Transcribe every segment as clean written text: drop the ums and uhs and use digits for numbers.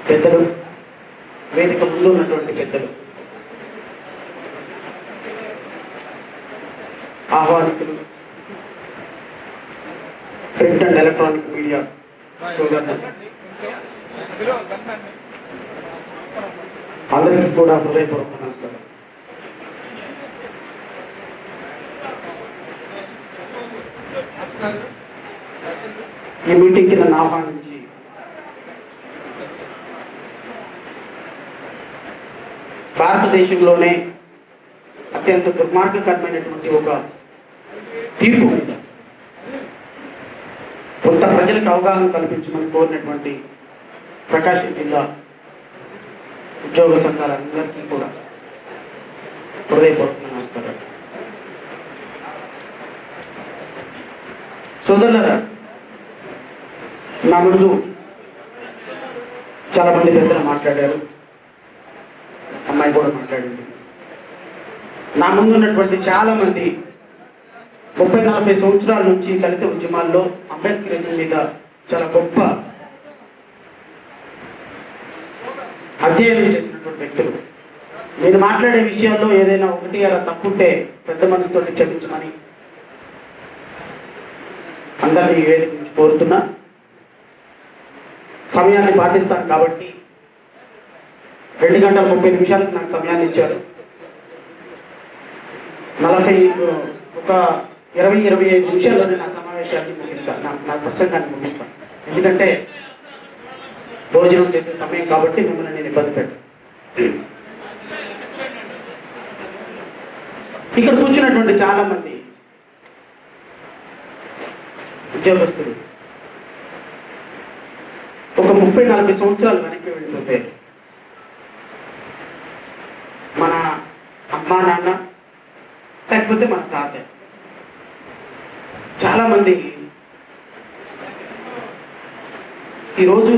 పెద్దలు, వేదిక ముందు ఉన్నటువంటి పెద్దలు, ఆహ్వానితులు, ప్రింట్ అండ్ ఎలక్ట్రానిక్ మీడియా సోదరులు అందరికీ కూడా హృదయపూర్వక నమస్కారం. ఈ మీటింగ్కి నన్ను ఆహ్వానించి భారతదేశంలోనే అత్యంత దుర్మార్గకరమైనటువంటి ఒక తీర్పు మీద కొంత ప్రజలకు అవగాహన కల్పించమని కోరినటువంటి ప్రకాశం జిల్లా ఉద్యోగ సంఘాలందరికీ కూడా హృదయపూర్వక నమస్కారాలు. సోదరులారా, నా ముందు చాలా మంది పెద్దలు మాట్లాడారు, అమ్మాయి కూడా మాట్లాడింది. నా ముందు ఉన్నటువంటి చాలా మంది 30-40 సంవత్సరాల నుంచి దళిత ఉద్యమాల్లో అంబేద్కరిజం మీద చాలా గొప్ప అధ్యయనం చేసినటువంటి వ్యక్తులు. నేను మాట్లాడే విషయాల్లో ఏదైనా ఒకటి అలా తప్పుంటే పెద్ద మనసుతో క్షమించమని అందరినీ వేదిక నుంచి కోరుతున్నా. సమయాన్ని పాటిస్తాను కాబట్టి 2 గంటల 30 నిమిషాలకు నాకు సమయాన్ని ఇచ్చారు. 20-25 నిమిషాల్లోనే నా సమావేశాన్ని ముగిస్తాను, నా ప్రసంగాన్ని ముగిస్తాను. ఎందుకంటే భోజనం చేసే సమయం కాబట్టి మిమ్మల్ని నేను ఇబ్బంది పెట్టాను. ఇక్కడ కూర్చున్నటువంటి చాలా మంది ఉద్యోగస్తులు ఒక 30-40 సంవత్సరాలు వెనక్కి వెళ్ళిపోతే మన అమ్మా నాన్న లేకపోతే మన తాతయ్య చాలా మంది ఈరోజు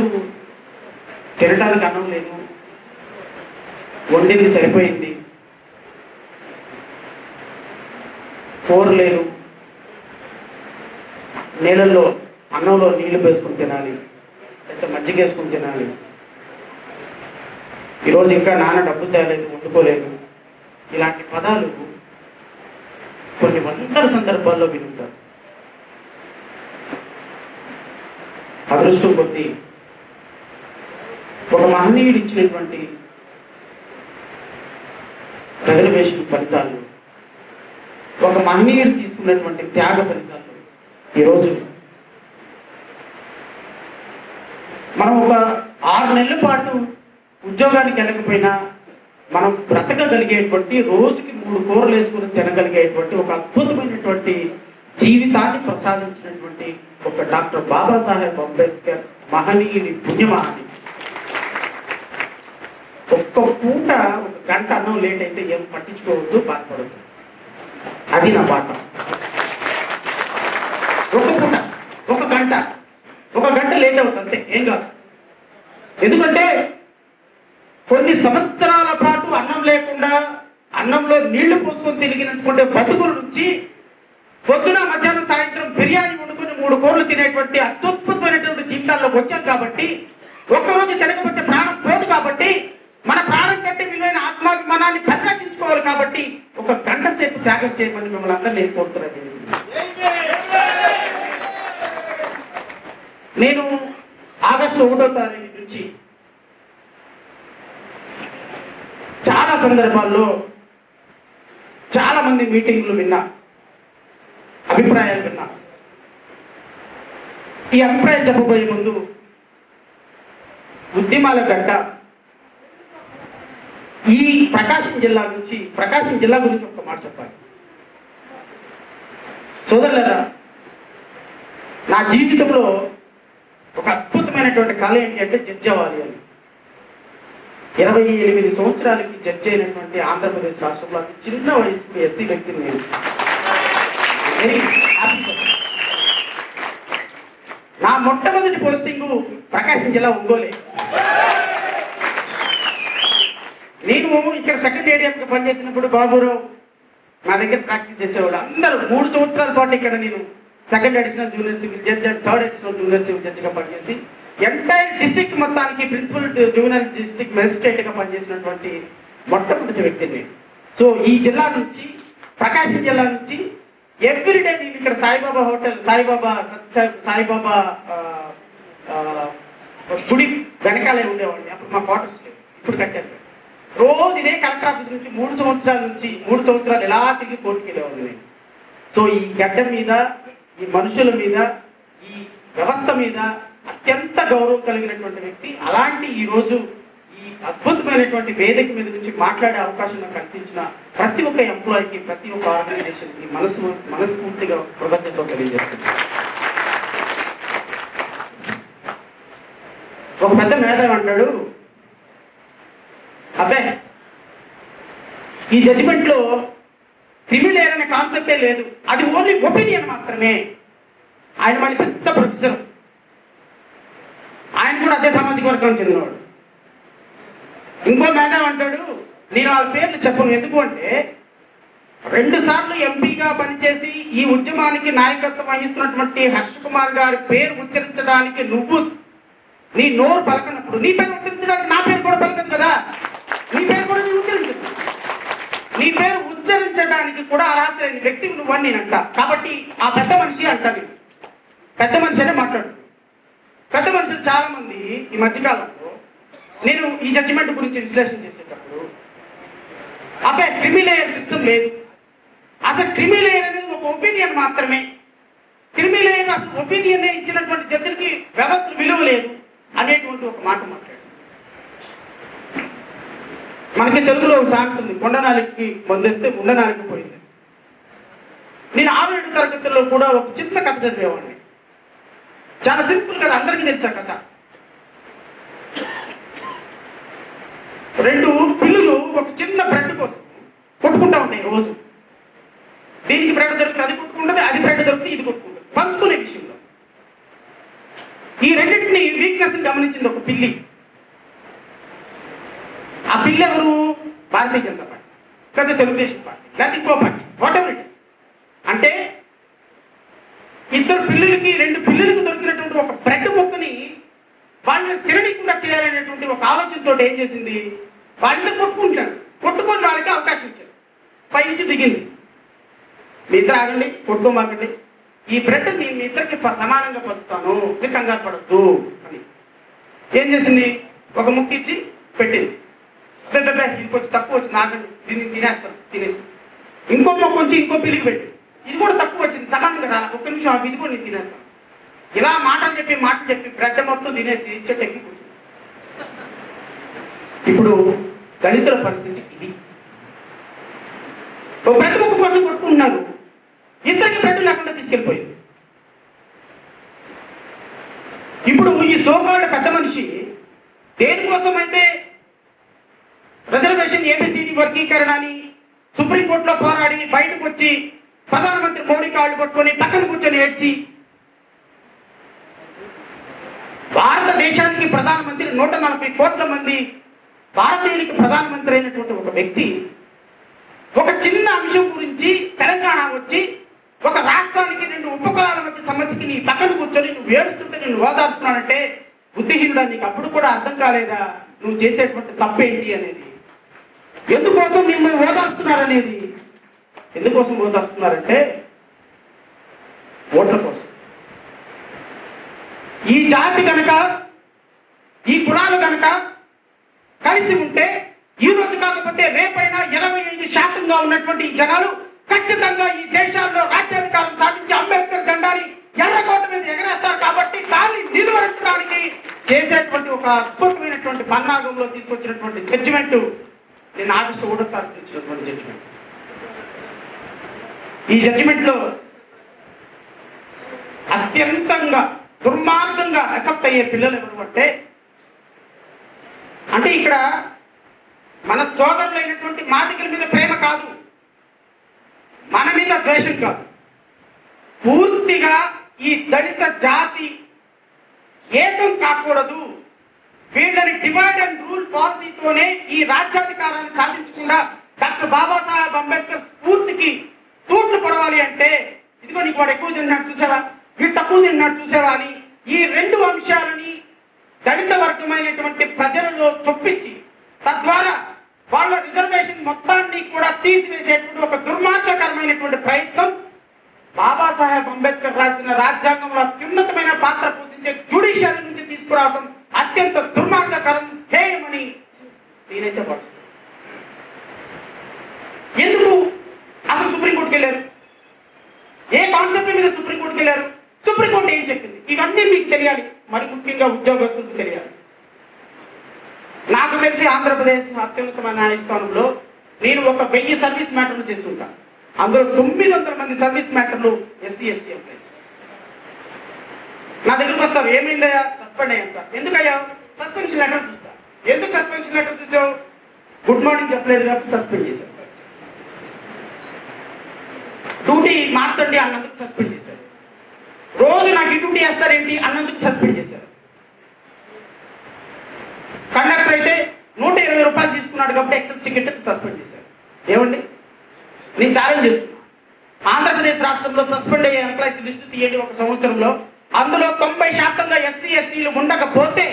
తినడానికి అన్నం లేదు, వండింది సరిపోయింది, కూర లేదు, నీళ్ళల్లో అన్నంలో నీళ్లు వేసుకుని తినాలి, లేకపోతే మజ్జిగ వేసుకుని తినాలి, ఈరోజు ఇంకా నాన్న డబ్బు తేలేదు, వండుకోలేదు, ఇలాంటి పదాలు కొన్ని వందల సందర్భాల్లో వినుంటారు. అదృష్టం కొద్దీ ఒక మహనీయుడు ఇచ్చినటువంటి రిజర్వేషన్ ఫలితాలు, ఒక మహనీయుడు తీసుకున్నటువంటి త్యాగ ఫలితాలు ఈరోజు మనం ఒక 6 నెలల పాటు ఉద్యోగానికి వెళ్ళకపోయినా మనం బ్రతకగలిగేటువంటి, రోజుకి 3 కూరలు వేసుకుని తినగలిగేటువంటి ఒక అద్భుతమైనటువంటి జీవితాన్ని ప్రసాదించినటువంటి ఒక డాక్టర్ బాబాసాహెబ్ అంబేద్కర్ మహనీయుని పుణ్యమహని. ఒక్క పూట 1 గంట అన్నం లేట్ అయితే ఏం పట్టించుకోవద్దు, బాధపడద్దు. అది నా పాట. ఒక పూట 1 గంట లేట్ అవుతుంది అంతే, ఏం కాదు. ఎందుకంటే కొన్ని సంవత్సరాల పాటు అన్నం లేకుండా అన్నంలో నీళ్లు పోసుకొని తిరిగినటువంటి బతుకుల నుంచి పొద్దున మధ్యాహ్నం సాయంత్రం బిర్యానీ వండుకొని 3 కూరలు తినేటువంటి అత్యద్భుతమైనటువంటి జీవితాల్లోకి వచ్చాం కాబట్టి, ఒక్కరోజు తినకపోతే ప్రాణం పోదు కాబట్టి, మన ప్రాణం కంటే విలువైన ఆత్మాభిమానాన్ని పరిరక్షించుకోవాలి కాబట్టి 1 గంట సేపు త్యాగం చేయమని మిమ్మల్ని అందరూ నేను కోరుతున్నాను. నేను ఆగస్టు 1వ తారీఖు నుంచి చాలా సందర్భాల్లో చాలా మంది మీటింగ్లు విన్నా, అభిప్రాయాలు విన్నా. ఈ అభిప్రాయం చెప్పబోయే ముందు ఉద్యమాల గడ్డ ఈ ప్రకాశం జిల్లా గురించి ఒక మాట చెప్పాలి. సోదరులారా, నా జీవితంలో ఒక అద్భుతమైనటువంటి కళ ఏంటి అంటే జడ్జి అవ్వాలి అని. 28 సంవత్సరాలకి జడ్జి అయినటువంటి ఆంధ్రప్రదేశ్ రాష్ట్రంలో చిన్న వయసుకు ఎస్సీ వ్యక్తిని నేను. నా మొట్టమొదటి పోస్టింగ్ ప్రకాశం జిల్లా ఒంగోలే. నేను ఇక్కడ సెకండ్ ఏడియంకి పనిచేసినప్పుడు బాబురావు నా దగ్గర ప్రాక్టీస్ చేసేవాడు. అందరూ 3 సంవత్సరాల పాటు ఇక్కడ నేను second additional junior civil judge and third additional junior civil జడ్జిగా పనిచేసి ఎంటైర్ డిస్ట్రిక్ట్ మొత్తానికి ప్రిన్సిపల్ జూనియర్ డిస్ట్రిక్ట్ మెజిస్ట్రేట్గా పనిచేసినటువంటి మొట్టమొదటి వ్యక్తిని. సో ఈ జిల్లా నుంచి, ప్రకాశం జిల్లా నుంచి ఎవ్రీడే నేను ఇక్కడ సాయిబాబా హోటల్, సాయిబాబా గుడి వెనకాలే ఉండేవాడిని. అప్పుడు మా క్వార్టర్స్ ఇప్పుడు కట్టారు. రోజు ఇదే కలెక్టర్ ఆఫీస్ నుంచి 3 సంవత్సరాలు ఎలా తిరిగి కోర్టుకి వెళ్ళేవాడిని నేను. సో ఈ గడ్డ మీద, ఈ మనుషుల మీద, ఈ వ్యవస్థ మీద అత్యంత గౌరవం కలిగినటువంటి వ్యక్తి. అలాంటి ఈరోజు ఈ అద్భుతమైనటువంటి వేదిక మీద నుంచి మాట్లాడే అవకాశం నాకు కల్పించిన ప్రతి ఒక్క ఎంప్లాయీకి, ప్రతి ఒక్క ఆర్గనైజేషన్కి మనస్ఫూర్తిగా కృతజ్ఞతలు తెలియజేస్తున్నాను. ఒక పెద్ద మేధావి అంటాడు, అబ్బే ఈ జడ్జిమెంట్లో క్రిమిలేర్ అనే కాన్సెప్టే లేదు, అది ఓన్లీ ఒపీనియన్ మాత్రమే. ఆయన మళ్ళీ పెద్ద ప్రొఫెసర్, ఆయన కూడా అదే సామాజిక వర్గం చెందినవాడు. ఇంకో మేధావి అంటాడు, నేను వాళ్ళ పేర్లు చెప్పను, ఎందుకు అంటే 2 సార్లు ఎంపీగా పనిచేసి ఈ ఉద్యమానికి నాయకత్వం వహిస్తున్నటువంటి హర్ష్ కుమార్ గారి పేరు ఉచ్చరించడానికి నువ్వు నీ నోరు పలకనప్పుడు, నీ పేరు ఉచ్చరించడానికి నా పేరు కూడా పలకదు కదా, నీ పేరు కూడా నేను ఉచ్చరించదు. నీ పేరు ఉచ్చరించడానికి కూడా అర్హత లేని వ్యక్తివి నువ్వని నేను అంట. కాబట్టి ఆ పెద్ద మనిషి అంటాను, పెద్ద మనిషి అనే మాట్లాడు. పెద్ద మనుషులు చాలా మంది ఈ మధ్యకాలంలో, నేను ఈ జడ్జిమెంట్ గురించి విశ్లేషణ చేసేటప్పుడు, అబ్బాయి క్రిమిలేయర్ సిస్టమ్ లేదు, అసలు క్రిమిలేయర్ అనేది ఒక ఒపీనియన్ మాత్రమే, క్రిమిలేయర్ అసలు ఒపీనియన్ ఇచ్చినటువంటి జడ్జిలకి వ్యవస్థ విలువ లేదు అనేటువంటి ఒక మాట మాట్లాడు. మనకి తెలుగులో ఒక సామెత ఉంది, కొండనాలికి మందేస్తే ఉండనాలికి పోయింది. నేను 6-7 తరగతుల్లో కూడా ఒక చిన్న కథ చదివేవాడిని. చాలా సింపుల్ కదా, అందరికీ తెలుసా కథ. 2 పిల్లులు ఒక చిన్న బ్రెడ్ కోసం కొట్టుకుంటా ఉంటాయి రోజు. దీనికి బ్రెడ్ దొరుకుతుంది, అది కొట్టుకుంటుంది, అది బ్రెడ్ దొరుకుతుంది, ఇది కొట్టుకుంటుంది, పంచుకునే విషయంలో. ఈ రెండింటిని వీక్నెస్ గమనించింది ఒక పిల్లి. ఆ పిల్లి ఎవరు? భారతీయ జనతా పార్టీ, లేదా తెలుగుదేశం పార్టీ, లేదా ఇంకో party, what ever it is. అంటే 2 పిల్లులకి 2 పిల్లులకు దొరికినటువంటి ఒక బ్రెడ్ ముక్కని వాళ్ళని తినకుండా చేయాలనేటువంటి ఒక ఆలోచనతో ఏం చేసింది, వాళ్ళని కొట్టుకుంటారు, కొట్టుకొని వాళ్ళకి అవకాశం ఇచ్చారు. పై నుంచి దిగింది, మీ ఇద్దరు ఆగండి, కొట్టుకోమాకండి, ఈ బ్రెడ్ నేను మీ ఇద్దరికి సమానంగా పంచుతాను, మీరు కంగారు పడద్దు అని. ఏం చేసింది, ఒక ముక్క ఇచ్చి పెట్టింది. ఇది కొంచెం తక్కువ వచ్చింది, ఆగండి, దీన్ని తినేస్తాను, తినేసి ఇంకో మొక్క వచ్చి ఇంకో పిల్లికి పెట్టి, ఇది కూడా తక్కువ వచ్చింది, సమానంగా రాలి, ఒక్క నిమిషం ఇది కూడా నేను తినేస్తాను. ఇలా మాటలు చెప్పి బ్రెడ్ మొత్తం తినేసి చెట్టు ఎక్కి కూర్చుంది. ఇప్పుడు దళితుల పరిస్థితి ఇది. ఒక బ్రెడ్ ముక్క కోసం కొట్టుకుంటున్నారు, ఇద్దరికి బ్రెడ్ లేకుండా తీసుకెళ్ళిపోయింది. ఇప్పుడు ఈ సోకాల్డ్ పెద్ద మనిషి దేనికోసమైతే రిజర్వేషన్ ఏబిసిడి వర్గీకరణ అని సుప్రీంకోర్టులో పోరాడి బయటకు వచ్చి ప్రధానమంత్రి మోడీ కాళ్ళు పట్టుకొని పక్కన కూర్చొని ఏడ్చి, భారతదేశానికి ప్రధానమంత్రి 140 కోట్ల మంది భారతీయులకి ప్రధానమంత్రి అయినటువంటి ఒక వ్యక్తి ఒక చిన్న అంశం గురించి తెలంగాణ వచ్చి ఒక రాష్ట్రానికి 2 ఉపకులాల మధ్య సమస్యకి నీ పక్కన కూర్చొని నువ్వు ఏడుస్తుంటే నేను ఓదార్స్తున్నానంటే బుద్ధిహీనుడా, నీకు అప్పుడు కూడా అర్థం కాలేదా నువ్వు చేసేటువంటి తప్పేంటి అనేది, ఎందుకోసం నిన్ను ఓదార్స్తున్నారనేది. ఎందుకోసం ఓదార్స్తున్నారంటే ఓట్ల కోసం. ఈ జాతి కనుక, ఈ కులాలు కనుక కలిసి ఉంటే ఈ రోజు కాకపోతే రేపైనా 25% ఉన్నటువంటి ఈ జనాలు ఖచ్చితంగా ఈ దేశాల్లో రాజ్యాధికారం సాధించి అంబేద్కర్ జెండాని ఎర్రకోట మీద ఎగరేస్తారు. కాబట్టి దాన్ని నిలువరించడానికి చేసేటువంటి ఒక అద్భుతమైనటువంటి పన్నాగంలో తీసుకొచ్చినటువంటి జడ్జిమెంట్ నేను ఆగస్టు 1వ తారీఖు ఇచ్చినటువంటి జడ్జిమెంట్. ఈ జడ్జిమెంట్ లో అత్యంతంగా దుర్మార్గంగా ఎఫెక్ట్ అయ్యే పిల్లలు ఎవరు అంటే ఇక్కడ మన సోదరులైనటువంటి మాదిగల మీద ప్రేమ కాదు, మన మీద ద్వేషం కాదు, పూర్తిగా ఈ దళిత జాతి ఏకం కాకూడదు, వీళ్ళని డివైడ్ అండ్ రూల్ పాలసీతోనే ఈ రాజ్యాధికారాన్ని సాధించకుండా డాక్టర్ బాబాసాహెబ్ అంబేద్కర్ స్ఫూర్తికి తూట్లు పడవాలి అంటే, ఇదిగో నీకు వాడు ఎక్కువ తిన్నాడు చూసావా, వీడు తక్కువ తిన్నాడు చూసావా అని ఈ 2 అంశాలని దళిత వర్గమైనటువంటి ప్రజలలో చొప్పించి తద్వారా వాళ్ళ రిజర్వేషన్ మొత్తాన్ని కూడా తీసివేసేటువంటి ఒక దుర్మార్గకరమైనటువంటి ప్రయత్నం బాబాసాహెబ్ అంబేద్కర్ రాసిన రాజ్యాంగంలో అత్యున్నతమైన పాత్ర పోషించే జ్యుడిషియరీ నుంచి తీసుకురావడం అత్యంత దుర్మార్గకరం, హేయమని నేనైతే భావిస్తాను. ఎందుకు అసలు సుప్రీంకోర్టుకి వెళ్ళారు? ఏ కాన్సెప్ట్ మీద సుప్రీంకోర్టుకి వెళ్ళారు? సుప్రీంకోర్టు ఏం చెప్పింది? ఇవన్నీ మీకు తెలియాలి, మరి ముఖ్యంగా ఉద్యోగస్తులకు తెలియాలి. నాకు తెలిసి ఆంధ్రప్రదేశ్ అత్యున్నతమైన న్యాయస్థానంలో నేను ఒక 1000 సర్వీస్ మ్యాటర్లు చేసుకుంటాను. అందులో 900 మంది సర్వీస్ మ్యాటర్లు ఎస్సీ ఎస్టీ ఎంప్లాయీస్. నా దగ్గరకు వస్తారు, ఏమైందయ్యా? సస్పెండ్ అయ్యాను సార్. ఎందుకయ్యా? సస్పెన్షన్ లెటర్ చూస్తా. ఎందుకు సస్పెన్షన్ లెటర్ చూసావు? గుడ్ మార్నింగ్ చెప్పలేదు కాబట్టి సస్పెండ్ చేశారు. డ్యూటీ మార్చండి అన్నందుకు సస్పెండ్ చేశారు. రోజు నాకు ఈ డ్యూటీ వేస్తారేంటి అన్నందుకు సస్పెండ్ చేశారు. కండక్టర్ అయితే 120 రూపాయలు తీసుకున్నాడు కాబట్టి ఎక్సెస్ టికెట్ సస్పెండ్ చేశారు. ఏమండి, నేను ఛాలెంజ్ చేస్తున్నా, ఆంధ్రప్రదేశ్ రాష్ట్రంలో సస్పెండ్ అయ్యే ఎంప్లాయీస్ లిస్టు తీయండి ఒక సంవత్సరంలో. అందులో 90% ఎస్సీ ఎస్టీలు ఉండకపోతే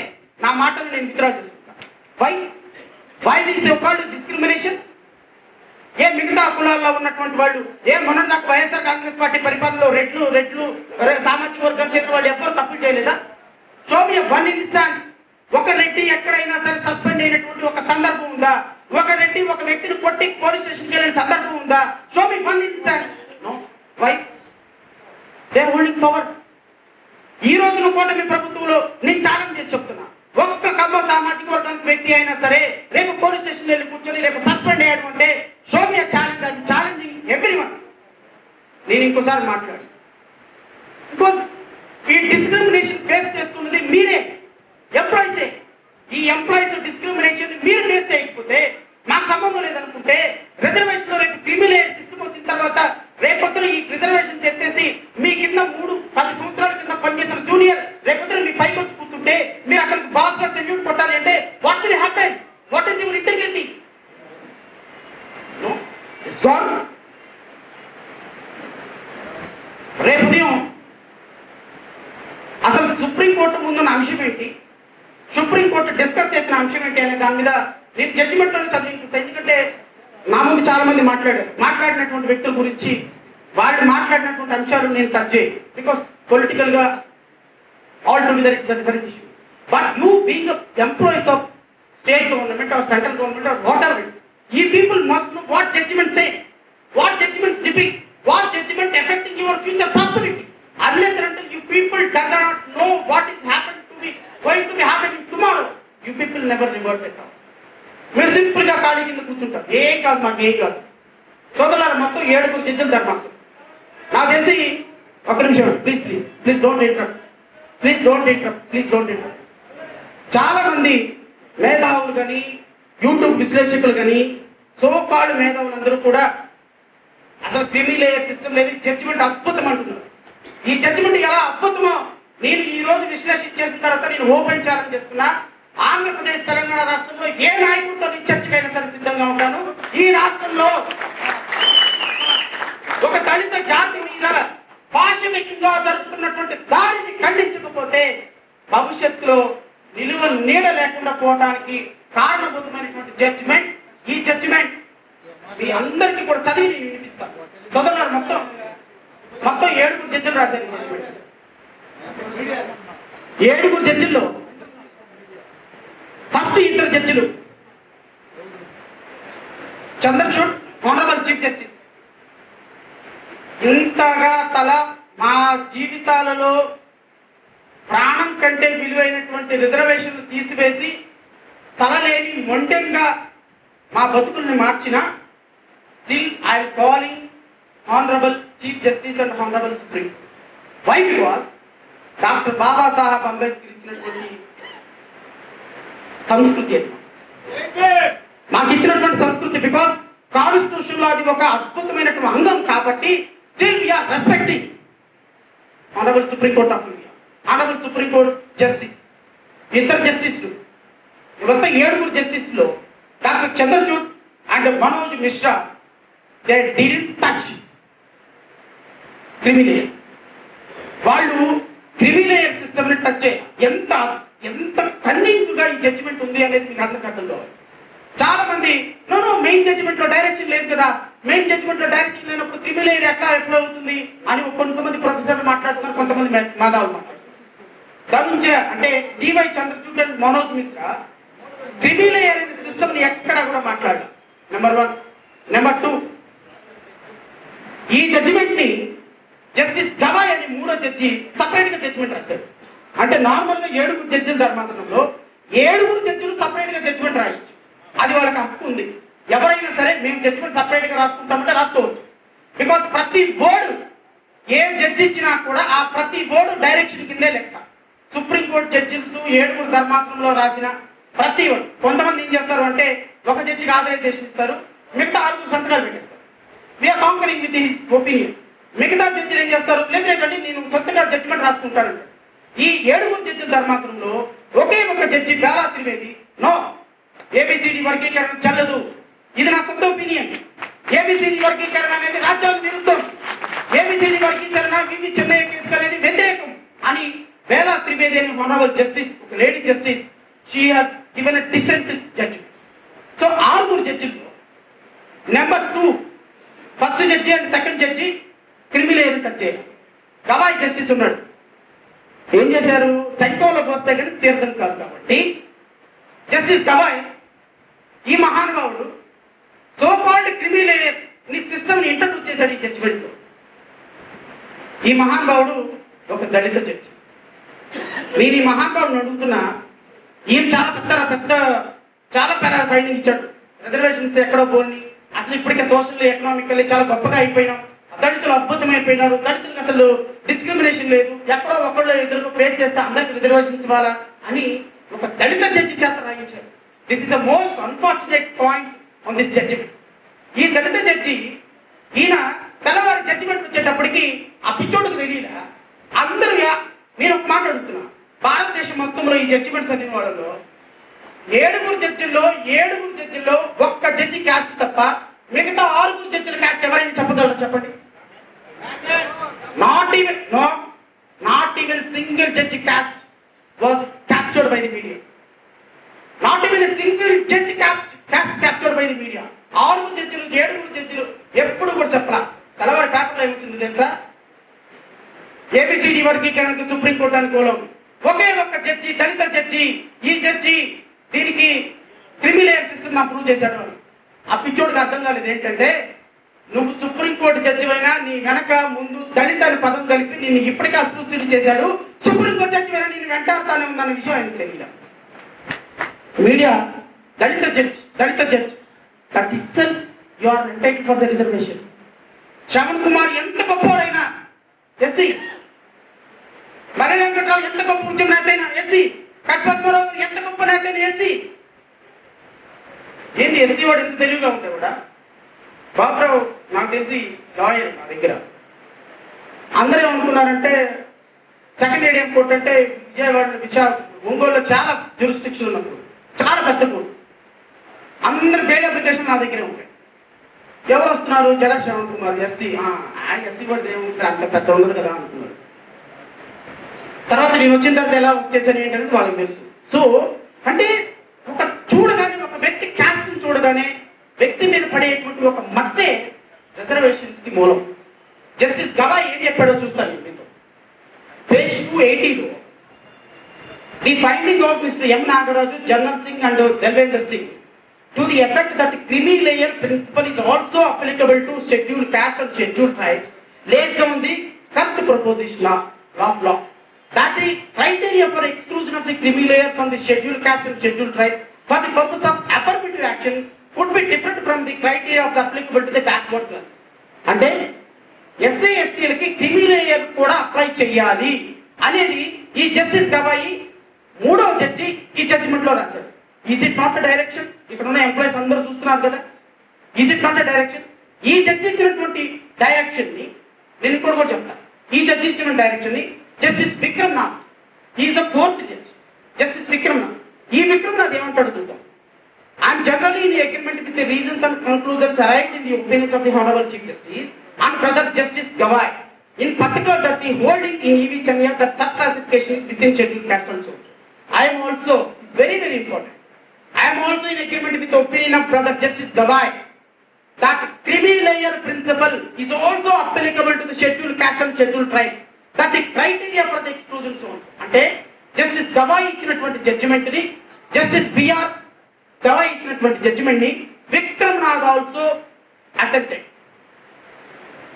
నా మాటలు నేను విత్డ్రా చేసుకుంటాను. Why this called discrimination? ఏ మిగతా కులాల్లో ఉన్నటువంటి వాళ్ళు, ఏ మొన్నటిదాకా వైఎస్ఆర్ కాంగ్రెస్ పార్టీ పరిపాలనలో రెడ్లు సామాజిక వర్గం చెందిన వాళ్ళు ఎవ్వరు తప్పులు చేయలేదా? Show me one instance. ఒక రెడ్డి ఎక్కడైనా సరే సస్పెండ్ అయినటువంటి ఒక సందర్భం ఉందా? ఒక రెడ్డి ఒక వ్యక్తిని కొట్టి పోలీస్ స్టేషన్కి వెళ్ళిన సందర్భం ఉందా? Show me one instance. No. Why? They are holding power. ఈ రోజున కూటమి ప్రభుత్వంలో నేను ఛాలెంజ్ చేసి చెప్తున్నా, ఒక్క కమ్మ సామాజిక వర్గానికి వ్యక్తి అయినా సరే రేపు పోలీస్ స్టేషన్ వెళ్ళి కూర్చొని రేపు సస్పెండ్ అయ్యాడు అంటే show me challenge. I'm challenging everyone. నేను ఇంకోసారి మాట్లాడు, బికాస్ ఈ డిస్క్రిమినేషన్ ఫేస్ చేస్తున్నది మీరే, ఎంప్లాయీసే. ఈ ఎంప్లాయీస్ డిస్క్రిమినేషన్ మీరు ఫేస్ చేయకపోతే మాకు సంబంధం లేదనుకుంటే, రిజర్వేషన్ లో రేపు క్రిమినల్ సిస్టమ్ వచ్చిన తర్వాత రేపొద్దున ఈ రిజర్వేషన్ చెప్పేసి మీ కింద 10 సంవత్సరాల కింద పనిచేసిన జూనియర్ రేపొద్దున మీ పైకి వచ్చి కూర్చుంటే మీరు అక్కడికి బాస్ గా సెల్యూట్ కొట్టాలి అంటే what will happen? What is your integrity? రేపు ఉదయం అసలు సుప్రీంకోర్టు ముందున్న అంశం ఏంటి, సుప్రీంకోర్టు డిస్కస్ చేసిన అంశం ఏంటి అనే దాని మీద నేను జడ్జిమెంట్ అని చదివిస్తాను. ఎందుకంటే నా ముందు చాలా మంది మాట్లాడినటువంటి వ్యక్తుల గురించి వాళ్ళు మాట్లాడినటువంటి అంశాలు నేను టచ్ చేయను. బికాస్ పొలిటికల్ గా altogether it's a different issue. But you being employees of state government or central government or whatever, ఈ people must know what judgment says, what judgments depict, what judgment affecting your future prosperity. Unless and until you people does not know what is happening to be going to be happening tomorrow, you people never revert at all. మీరు simple గా ఖాళీ కింద కూర్చుంటారు, ఏం కాదు మాకు ఏం కాదు. సోదరులారా, మొత్తం 7 జడ్జిల ధర్మాసం. నాకు తెలిసి ఒక్క నిమిషం, ప్లీజ్ డోంట్ ఇంటరప్ట్. చాలా మంది మేధావులు కానీ యూట్యూబ్ విశ్లేషకులు కానీ సోకాళ్ళు మేధావులందరూ కూడా అసలు క్రిమి లేయర్ సిస్టమ్ లేదు, జడ్జిమెంట్ అద్భుతం అంటున్నారు. ఈ జడ్జిమెంట్ ఎలా అద్భుతమో నేను ఈ రోజు విశ్లేషించేసిన తర్వాత నేను ఓపెన్ ఛాలెంజ్ చేస్తున్నా. ఆంధ్రప్రదేశ్ తెలంగాణ రాష్ట్రంలో ఏ నాయకుడితో చర్చకైనా సరే సిద్ధంగా ఉంటాను. ఈ రాష్ట్రంలో ఒక దళిత జాతి మీద పాశవికంగా జరుగుతున్నటువంటి దాడిని ఖండించకపోతే భవిష్యత్తులో నిలువ నీడ లేకుండా పోవడానికి కారణభూతమైనటువంటి జడ్జిమెంట్, ఈ జడ్జిమెంట్ మీ అందరికీ కూడా చదివి నేను వినిపిస్తాను. సోదరులారు, మొత్తం 7 జడ్జిలు రాశారు. 7 జడ్జిల్లో ఫస్ట్ 2 జడ్జిలు చంద్రచూడ్, ఆనరబుల్ చీఫ్ జస్టిస్. ఇంతగా మా జీవితాలలో ప్రాణం కంటే విలువైనటువంటి రిజర్వేషన్లు తీసివేసి తలలేని మొండెంగా మా బతుకుల్ని మార్చిన still I am calling Honorable Chief Justice and Honorable Supreme. Why? Because Dr. Baba Saheb Ambedkar ఇచ్చినటువంటి సంస్కృతి మాకు ఇచ్చినటువంటి సంస్కృతి, బికాస్ కాన్స్టిట్యూషన్ లో అది ఒక అద్భుతమైనటువంటి అంగం కాబట్టి still we are respecting Honorable Supreme Court of India, Honorable Supreme Court Justice. 2 జస్టిస్లు, ఇవంతా 7 జస్టిస్లో doctor Chandrachud and Manoj Mishra, they didn't touch creamy layer. వాళ్ళు క్రిమిలేయర్ సిస్టమ్ ని టచ్ చేయాలి. ఎంత జడ్జిమెంట్ ఉంది అనేది మీకు అందరికీ అర్థం కావాలి. చాలా మంది నో మెయిన్ జడ్జిమెంట్ లో డైరెక్షన్ లేదు కదా, మెయిన్ జడ్జిమెంట్ లో డైరెక్షన్ లేనప్పుడు క్రిమినల్ ఏరియా ఎట్లా అవుతుంది అని కొంతమంది ప్రొఫెసర్లు మాట్లాడుతున్నారు, కొంతమంది మేధావులు మాట్లాడుతున్నారు. దాని నుంచే అంటే D Y Chandrachud and Manoj Mishra criminal area system ని ఎక్కడా కూడా మాట్లాడారు. నెంబర్ 1. నెంబర్ 2, ఈ జడ్జిమెంట్ ని జస్టిస్ గవాయ్ అని 3వ జడ్జి సపరేట్ గా జడ్జిమెంట్ రాశాడు. అంటే నార్మల్ గా 7 జడ్జిల ధర్మాసనంలో 7 జడ్జిలు సపరేట్ గా జడ్జిమెంట్ రాయొచ్చు, అది వాళ్ళకి హక్కు ఉంది. ఎవరైనా సరే మేము జడ్జిమెంట్ సపరేట్ గా రాసుకుంటామంటే రాసుకోవచ్చు. బికాస్ ప్రతి వర్డ్ ఏ జడ్జి ఇచ్చినా కూడా ఆ ప్రతి వర్డ్ డైరెక్షన్ కిందే లెక్క. సుప్రీంకోర్టు జడ్జిల్స్ 7 ధర్మాసనంలో రాసిన ప్రతి వర్డ్, కొంతమంది ఏం చేస్తారు అంటే ఒక జడ్జికి ఆథరైజేషన్ ఇస్తారు, మిగతా 6 సంతకాలు పెట్టేస్తారు. We are concurring with his opinion. మిగతా జడ్జిలు ఏం చేస్తారు, లేదండి నేను సొంతగా జడ్జిమెంట్ రాసుకుంటాను. ఈ 7 జడ్జిల ధర్మాసనంలో ఒకే ఒక judge Bela Trivedi no A B C D వర్గీకరణ చెల్లదు, ఇది నా సొంత ఒపీనియన్, ఏబిసిడి వర్గీకరణ అనేది రాజ్యాంగ విరుద్ధం, ఏబిసిడి వర్గీకరణ వివి చెన్నయ్య కేసు అనేది వ్యతిరేకం అని బేలా త్రివేది అని హోనరబుల్ జస్టిస్, ఒక lady justice, she has given a dissent judgment. So 6 జడ్జిల్లో number 2 first judge and second judge criminal area touch చేయాలి. గవాయ్ జస్టిస్ ఉన్నాడు, ఏం చేశారు, సైకోలోకి వస్తే కానీ తీర్థం కాదు కాబట్టి జస్టిస్ గవాయ్ ఈ మహానుభావుడు సో కాల్డ్ క్రిమినల్ ఏరియా ని సిస్టమ్ ని ఇంట్రడ్యూస్ చేశాడు ఈ జడ్జిమెంట్ లో. ఈ మహానుభావుడు ఒక దళిత జడ్జి. నేను ఈ మహానుభావుడిని అడుగుతున్నా, ఈయన చాలా పెద్ద ఫైండింగ్ ఇచ్చాడు. రిజర్వేషన్స్ ఎక్కడో పోని, అసలు ఇప్పటికే సోషల్ ఎకనామికల్లీ చాలా గొప్పగా అయిపోయినాం, దళితులు అద్భుతమైపోయినారు, దళితులకు అసలు డిస్క్రిమినేషన్ లేదు, ఎక్కడో ఒకళ్ళు ఎదురు ఫేస్ చేస్తే అందరికి రిజర్వేషన్స్ ఇవ్వాలా అని ఒక దళిత జడ్జి చేత రాయించారు. This is the most unfortunate point on this judgment. ఈ దళిత జడ్జి ఈయన తెల్లవారి జడ్జిమెంట్ వచ్చేటప్పటికి ఆ పిచ్చోడుకు తెలియదా, అందరూ నేను ఒక మాట అడుగుతున్నా, భారతదేశం మొత్తంలో ఈ జడ్జిమెంట్స్ చదివిన వాళ్ళలో 7 జడ్జిల్లో ఒక్క జడ్జి క్యాస్ట్ తప్ప మిగతా 6 జడ్జిల క్యాస్ట్ ఎవరైనా చెప్పగలరు చెప్పండి? Not even single judge caste was captured by the media. Not even single judge caste captured by the media. 6 జడ్జిలు 7 జడ్జిలు ఎప్పుడు కూడా చెప్పలా. తెల్లవారి పేపర్లో ఏమొచ్చింది తెలుసా, ఏబిసిడి వర్గీకరణకు సుప్రీంకోర్టు అనుకూలం, ఒకే ఒక్క జడ్జి దళిత జడ్జి, ఈ జడ్జి దీనికి క్రిమినల్ సిస్టమ్ అప్రూవ్ చేశాడు అని. ఆ పిచ్చోడికి అర్థం కాలేదు ఏంటంటే, నువ్వు సుప్రీంకోర్టు జడ్జి అయినా నీ వెనక ముందు దళిత అని పదం కలిపి నిన్ను ఇప్పటికే అస్పృశ్యులు చేశాడు, సుప్రీంకోర్టు జడ్జి అయినా నేను వెంటాడుతానే ఉందన్న విషయం ఆయనకు తెలియదు. Media Dalit judge that itself you are entitled for the reservation. Shravan Kumar ఎంత గొప్పవాడైనా ఎస్సీ, మర్రి వెంకట్రావు ఎంత గొప్ప ఉద్యమ నేత అయినా ఎస్సీ, కట్పద్మరావు గారు ఎంత గొప్ప నేత అయినా ఎస్సీ. ఏంటి ఎస్సీ వాడు ఎంత తెలివిగా ఉంటే కూడా, బాబురావు నాకు తెలిసి లాయర్ నా దగ్గర, అందరూ ఏమనుకున్నారంటే సెకండ్ ఏడియం కోర్టు అంటే విజయవాడ ఒంగోలులో చాలా జ్యూరిస్డిక్షన్ ఉన్నప్పుడు చాలా పెద్ద కోర్టు, అందరు బెయిల్ అప్లికేషన్ నా దగ్గరే ఉంటాయి. ఎవరు వస్తున్నారు, జడ శ్రవణ్ కుమార్ ఎస్సీ, ఎస్సీ వాడు ఏముంటే అంత పెద్ద ఉండదు కదా అనుకున్నారు. తర్వాత నేను వచ్చిన తర్వాత ఎలా వచ్చేసాను ఏంటనేది వాళ్ళకి తెలుసు. సో అంటే ఒక చూడగానే ఒక వ్యక్తి క్యాస్ట్ చూడగానే వ్యక్తి మీద పడేటువంటి ఒక మచ్చే రిజర్వేషన్స్ కి మూలం. జస్టిస్ గవాయ్ ఏం చెప్పాడో చూస్తాను మీతో. పేజ్ 280లో the finding of mister M Nagaraju, Jarnail Singh and Devender Singh to the effect that creamy layer principle is also applicable to scheduled caste and scheduled tribes lays down the first proposition of law that the criteria for exclusion of the creamy layer from the scheduled caste and scheduled tribe for the purpose of affirmative action could be different from the criteria of applicable to the backward classes. అంటే SC ఎస్టీలకి క్రిమి layer కూడా apply చేయాలి అనేది ఈ justice Gavai 3వ judge ఈ judgement లో రాశారు. Is it not direction? ఇక్కడ ఉన్న ఎంప్లాయీస్ అందరూ చూస్తున్నారు కదా, ఈజ్ ఇట్ నాట్ డైరెక్షన్? ఈ జడ్జి ఇచ్చినటువంటి డైరెక్షన్ ని నేను ఇప్పుడు కూడా చెప్తాను. ఈ జడ్జి ఇచ్చిన డైరెక్షన్ ని justice Vikram Nath, is the 4th judge, justice Vikram Nath. ఈ విక్రమ్నాథ్ ఏమంటాడు చూద్దాం. I'm generally in agreement with the reasons and conclusions arrived in the opinions of the honourable chief justice and brother Justice Gawai, in particular that the holding in E.V. Chania that sub-classification is within scheduled caste and social. I am also very, very important. I am also in agreement with the opinion of Brother Justice Gawai that creamy layer principle is also applicable to the scheduled caste and scheduled tribe. That the criteria for the exclusion zone. అంటే justice Gavai ఇచ్చినటువంటి judgement ని, justice BR Gavai ఇచ్చినటువంటి judgement ని Vikram Nath also accepted.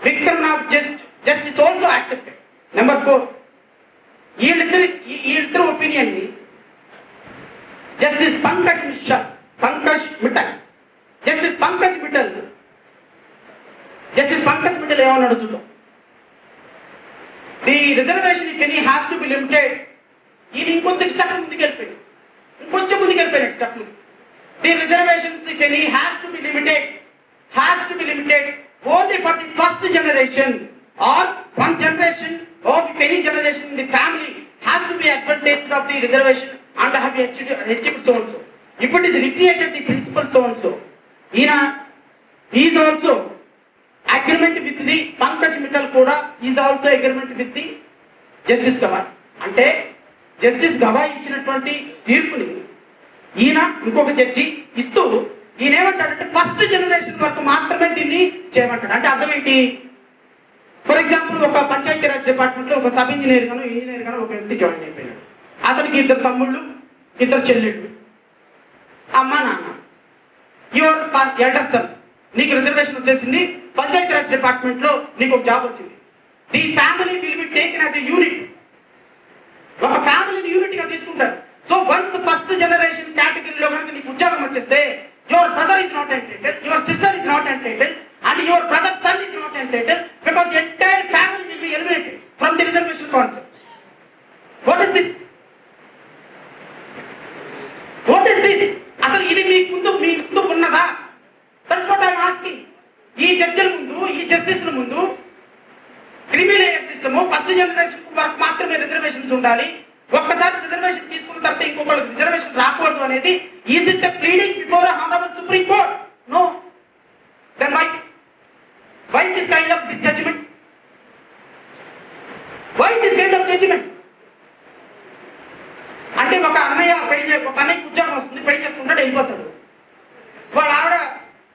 Vikram Nath justice also accepted. Number 4, వీళ్ళిద్దరు opinion ని justice Pankaj Mittal ఏమన్నాడు చూద్దాం. The reservation if any has to be limited. ఈయన ఇంకొంచెం స్టెప్ ముందుకు వెళ్ళిపోయాడు స్టెప్ ముందు. The reservations if any has to be limited only for the first generation or one generation, or if any generation in the family has to be advantaged of the reservation and have achieved so and so. If it is reiterated the principle so and so, he is also agreement with the Pankaj Mittal kuda is also agreement with the Justice Gawai. అంటే justice Gavai ఇచ్చినటువంటి తీర్పుని ఈయన ఇంకొక judge ఇస్తూ ఈయన ఏమంటాడంటే first generation వరకు మాత్రమే దీన్ని చేయమంటాడు. అంటే అర్థం ఏంటి? ఫర్ ఎగ్జాంపుల్ ఒక పంచాయతీరాజ్ డిపార్ట్మెంట్ లో ఒక సబ్ ఇంజనీర్ గాను ఒక వ్యక్తి జాయిన్ అయిపోయాడు. అతనికి 2 తమ్ముళ్ళు 2 చెల్లెళ్ళు, అమ్మ నాన్న. యువర్ ఎల్డర్ సన్, నీకు రిజర్వేషన్ వచ్చేసింది, పంచాయతీరాజ్ డిపార్ట్మెంట్ లో నీకు ఒక జాబ్ వచ్చింది. The family will be taken as a unit. ఒక ఫ్యామిలీని యూనిట్ గా తీసుకుంటారు. సో వన్స్ ఫస్ట్ జనరేషన్ కేటగిరీలో కనుక నీకు ఉద్యోగం వచ్చేస్తే your brother is not entitled, your sister is not entitled, and your brother's son is not entitled, because the entire family will be eliminated from the reservation concept. What is this? అసలు ఇది మీ ముందు ఉన్నదా? That's what I am asking. ఈ జడ్జిల ముందు, ఈ జస్టిస్ల ముందు criminal layer system first generation వరకు మాత్రమే రిజర్వేషన్స్ ఉండాలి, ఒక్కసారి రిజర్వేషన్ తీసుకున్న తర్వాత ఇంకొకరికి రిజర్వేషన్ రాకూడదు అనేది is it a pleading before a honourable Supreme Court? No. Then why this kind of judgment? అంటే ఒక అన్నయ్యకి ఉద్యోగం వస్తుంది, పెళ్లి చేసుకుంటాడు, వెళ్ళిపోతాడు. వాళ్ళ ఆవిడ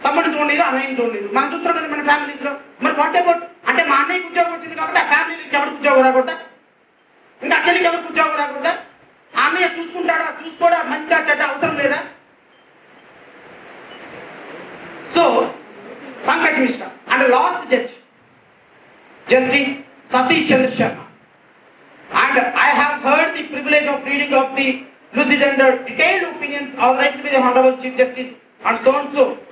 తమ్ముడిని చూడలేదు, అన్నయ్యని చూడలేదు. మనం చూస్తున్నాం కదా మన ఫ్యామిలీస్ లో. మరి వాట్ అబౌట్? అంటే మా అన్నయ్యకి ఉద్యోగం వచ్చింది కాబట్టి ఆ ఫ్యామిలీకి ఎవరికి ఉద్యోగం రాకూడదా? ఇంకా అచ్చలికి ఎవరికి ఉద్యోగం రాకూడదా? అన్నయ్య చూసుకుంటాడా, చూసుకోడా, మంచి చెడ్డ అవసరం లేదా? So Pankaj Mishra and last judge justice Satish Chandra Sharma. And I have heard the privilege of reading of the lucid and detailed opinions authorized by the Honorable Chief Justice and so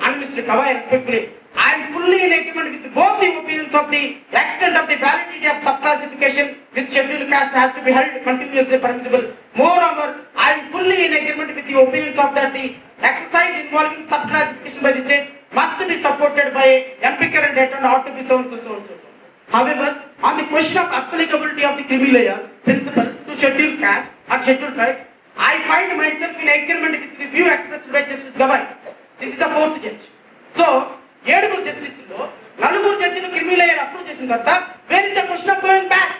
and Mr. Gawai respectively. I am fully in agreement with both the opinions of the extent of the validity of subclassification with scheduled caste has to be held continuously permissible. Moreover, I am fully in agreement with the opinions of that the exercise involving subclassification by the state must be supported by empirical data and ought to be so and so. However, on the question of applicability of the creamy layer principle to scheduled caste or scheduled tribe, I find myself in agreement with the view expressed by Justice Gawai. This is the 4th judge. So, 7 జస్టిస్లో 4 జడ్జిలు creamy layer approve చేసిన తర్వాత where is the question of going back?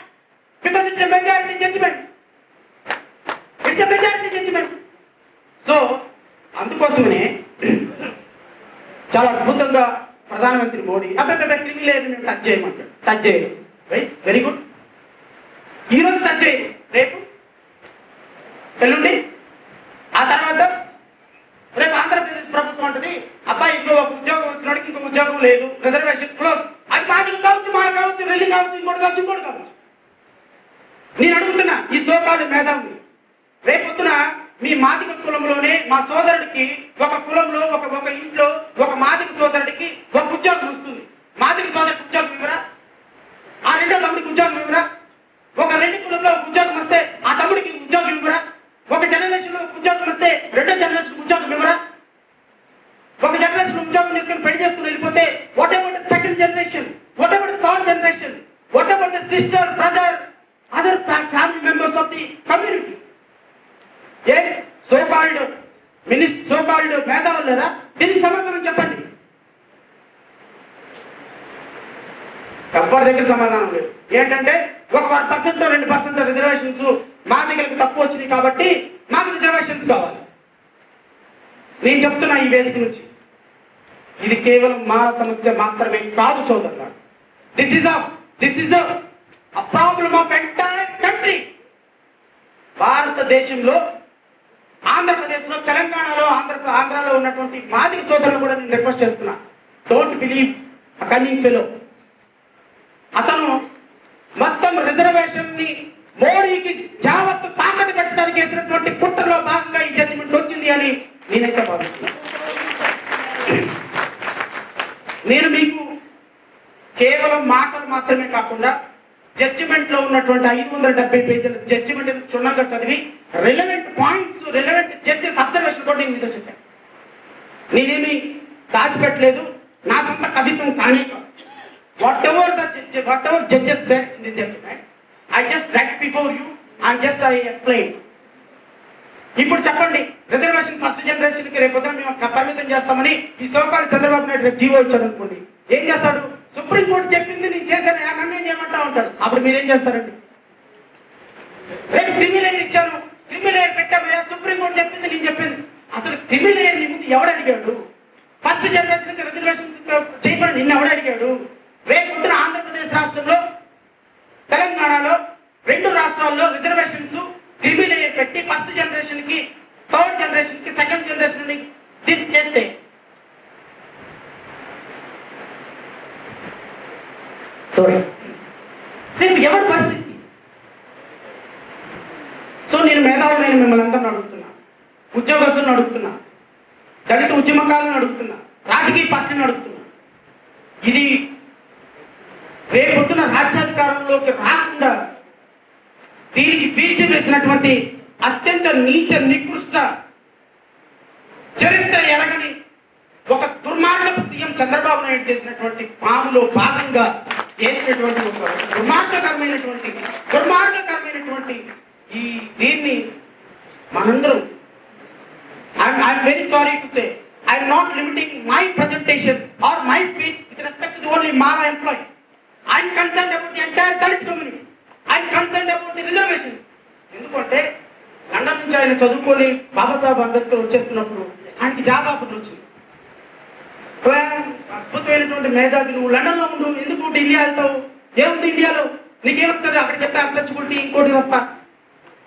Because it's a majority judgment. So అందుకోసమనే చాలా అద్భుతంగా ప్రధానమంత్రి Modi creamy layer touch చేయరు. Very good. ఈరోజు టచ్ చేయరు, రేపు ఎల్లుండి, ఆ తర్వాత రేపు ఆంధ్రప్రదేశ్ ప్రభుత్వం అంటది అబ్బాయి ఇంకో ఒక ఉద్యోగం వచ్చినోడికి ఇంకో ఉద్యోగం లేదు, రిజర్వేషన్ క్లోజ్. అది మాదికి కావచ్చు, మా కావచ్చు, రెల్లి కావచ్చు, ఇంకోటి కావచ్చు. నేను అడుగుతున్నా ఈ సోకాలు మేధావుని, రేపొద్దున మీ మాదిక కులంలోనే మా సోదరుడికి ఒక కులంలో ఒక ఇంట్లో ఒక మాదిక సోదరుడికి ఒక ఉద్యోగం వస్తుంది. మాదిక సోదరుడికి ఉద్యోగం ఇవ్వరా? ఆ రెండో తమ్ముడికి ఉద్యోగం ఇవ్వరా? ఒక రెండు కులంలో ఉద్యోగం వస్తే ఆ తమ్ముడికి ఉద్యోగం ఇవ్వరా? ఒక జనరేషన్ లో ఉద్యోగం వస్తే రెండో జనరేషన్ ఉద్యోగం ఇవ్వరా? ఒక జనరేషన్ ఉద్యోగం చేసుకుని పెళ్లి చేసుకుని వెళ్ళిపోతే what about second generation? What about third generation? What about the sister, brother, other family members of the community? ఏ సోకాల్డ్ మేధావులరా? దీనికి సమాధానం చెప్పండి. ఎవరి దగ్గర సమాధానం లేదు. ఏంటంటే 1% 2% రిజర్వేషన్స్ మాదిగలకు తక్కువ వచ్చినాయి కాబట్టి మాకు రిజర్వేషన్స్ కావాలి. నేను చెప్తున్నా ఈ వేదిక నుంచి, ఇది కేవలం మా సమస్య మాత్రమే కాదు సోదరులు. This is a problem of entire country. భారతదేశంలో, ఆంధ్రప్రదేశ్లో, తెలంగాణలో, ఆంధ్రాలో ఉన్నటువంటి మాదిగ సోదరులు కూడా నేను రిక్వెస్ట్ చేస్తున్నా, don't believe a cunning fellow. అతను మొత్తం రిజర్వేషన్ ని మోడీకి జావత్తు తాకట్టు పెట్టడానికి వేసినటువంటి కుట్రలో భాగంగా ఈ జడ్జిమెంట్ వచ్చింది అని నేనైతే భావిస్తున్నాను. నేను మీకు కేవలం మాటలు మాత్రమే కాకుండా జడ్జిమెంట్ లో ఉన్నటువంటి 570 పేజీల జడ్జిమెంట్ క్షుణ్ణంగా చదివి relevant points, relevant judges observation కూడా నేను మీతో చెప్పాను. నేనేమి దాచిపెట్టలేదు, నా సొంత కవిత్వం కానీ కాదు. whatever judges said in the judgment, I just read before you and just I explained. ఇప్పుడు చెప్పండి, రిజర్వేషన్ ఫస్ట్ జనరేషన్ కి రేపు పొద్దున మేము పరిమితం చేస్తామని ఈ సోకాలు చంద్రబాబు నాయుడు రేపు జీవో ఇచ్చాడు అనుకోండి, ఏం చేస్తాడు? సుప్రీంకోర్టు చెప్పింది నేను చేశాను, నన్ను ఏం చేయమంటా ఉంటాడు. అప్పుడు మీరేం చేస్తారండి? రేపు క్రిమిలేయర్ ఇచ్చాను, క్రిమిలేయర్ పెట్టామయ్యా, సుప్రీంకోర్టు చెప్పింది నేను చెప్పింది. అసలు క్రిమిలేయర్ నీ ముందు ఎవడు అడిగాడు? ఫస్ట్ జనరేషన్ కి రిజర్వేషన్ చేయమని నిన్ను ఎవడు అడిగాడు? రేపు పొద్దున ఆంధ్రప్రదేశ్ రాష్ట్రంలో, తెలంగాణలో 2 రాష్ట్రాల్లో రిజర్వేషన్స్ క్రిమిలేయర్ పెట్టి ఫస్ట్ జనరేషన్ కి, థర్డ్ జనరేషన్ కి, సెకండ్ జనరేషన్ ని దీన్ని చేస్తే రేపు ఎవరి పరిస్థితి? సో నేను మేధావులైన మిమ్మల్ని అందరిని అడుగుతున్నా, ఉద్యోగస్తులను అడుగుతున్నా, దళిత ఉద్యమకాలను అడుగుతున్నా, రాజకీయ పార్టీని అడుగుతున్నా, ఇది రేపొద్దున రాజ్యాధికారంలోకి రాకుండా దీనికి బీజం వేసినటువంటి అత్యంత నీచ నికృష్ట చరిత్ర ఎరగని ఒక దుర్మార్గపు సీఎం చంద్రబాబు నాయుడు చేసినటువంటి పాములో భాగంగా చేసినటువంటి ఒక దుర్మార్గకరమైనటువంటి ఈ దీన్ని మనందరం, I'm very sorry to say, I'm not limiting my presentation or my speech with respect to only Mala employees. I'm concerned about the entire Dalit community. I'm concerned about the reservations. ఎందుకంటే London నుంచి ఆయన చదువుకొని బాబాసాహెబ్ అంబేద్కర్ వచ్చేస్తున్నప్పుడు ఆయనకి job ఆఫర్లు వచ్చింది. అద్భుతమైనటువంటి మేధావి, నువ్వు లండన్లో ఉండు, ఎందుకు ఢిల్లీ వెళ్తావు? ఏముంది ఇండియాలో? నీకేమవుతుంది? అక్కడికి వెళ్తే అర్థచ్చుకుంటే ఇంకోటి తప్ప.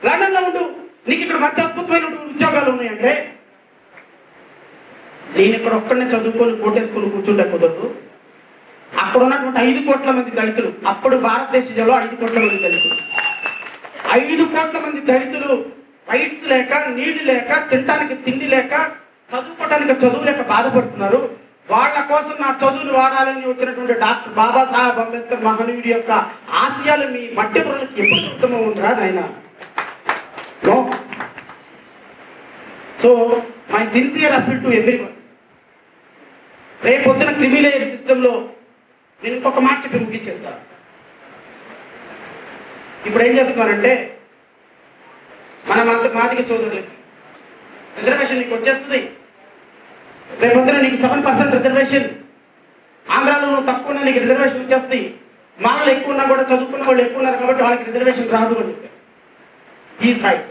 లండన్లో ఉండు, నీకు ఇక్కడ మంచి అద్భుతమైనటువంటి ఉద్యోగాలు ఉన్నాయంటే నేను ఇక్కడ ఒక్కడనే చదువుకొని కోటేసుకొని కూర్చుంటే కుదరదు. అక్కడ ఉన్నటువంటి 5 కోట్ల మంది దళితులు, అప్పుడు భారతదేశంలో 5 కోట్ల మంది దళితులు, 5 కోట్ల మంది దళితులు రైట్స్ లేక, నీళ్లు లేక, తినడానికి తిండి లేక, చదువుకోవడానికి చదువు లేక బాధపడుతున్నారు. వాళ్ళ కోసం నా చదువులు వాడాలని వచ్చినటువంటి డాక్టర్ బాబాసాహెబ్ అంబేద్కర్ మహనీయుడి యొక్క ఆశయాలు మీ మట్టి బుర్రలకు ఎప్పుడు ఉత్తమం ఉందిరా నాయన? So my sincere appeal to everyone, రేపు పొద్దున క్రిమిలేయర్ సిస్టంలో నేను ఇంకొక మాట చెప్పి ముగించేస్తాను. ఇప్పుడు ఏం చేస్తున్నారంటే మన మాదిగ సోదరులకి రిజర్వేషన్ నీకు వచ్చేస్తుంది. రేపొద్దున నీకు 7% రిజర్వేషన్, ఆంధ్రాలో నువ్వు తక్కువ ఉన్నా నీకు రిజర్వేషన్ వచ్చేస్తుంది. మానలు ఎక్కువ ఉన్నా కూడా చదువుకున్న వాళ్ళు ఎక్కువ ఉన్నారు కాబట్టి వాళ్ళకి రిజర్వేషన్ రాదు అని చెప్పారు. Is right.